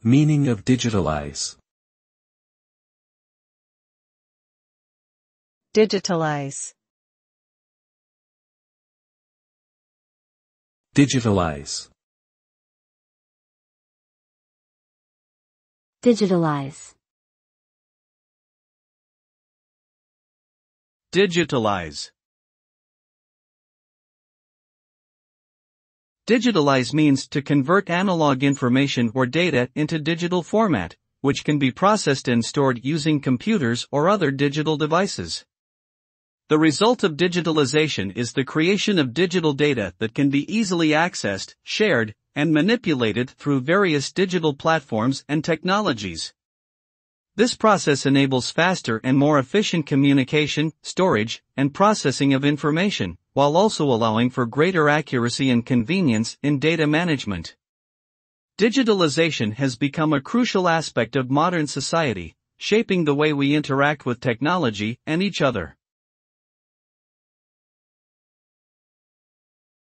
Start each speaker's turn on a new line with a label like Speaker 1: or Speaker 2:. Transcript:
Speaker 1: Meaning of digitalize.
Speaker 2: Digitalize.
Speaker 1: Digitalize.
Speaker 3: Digitalize.
Speaker 4: Digitalize. Digitalize means to convert analog information or data into digital format, which can be processed and stored using computers or other digital devices. The result of digitalization is the creation of digital data that can be easily accessed, shared, and manipulated through various digital platforms and technologies. This process enables faster and more efficient communication, storage, and processing of information, while also allowing for greater accuracy and convenience in data management. Digitalization has become a crucial aspect of modern society, shaping the way we interact with technology and each other.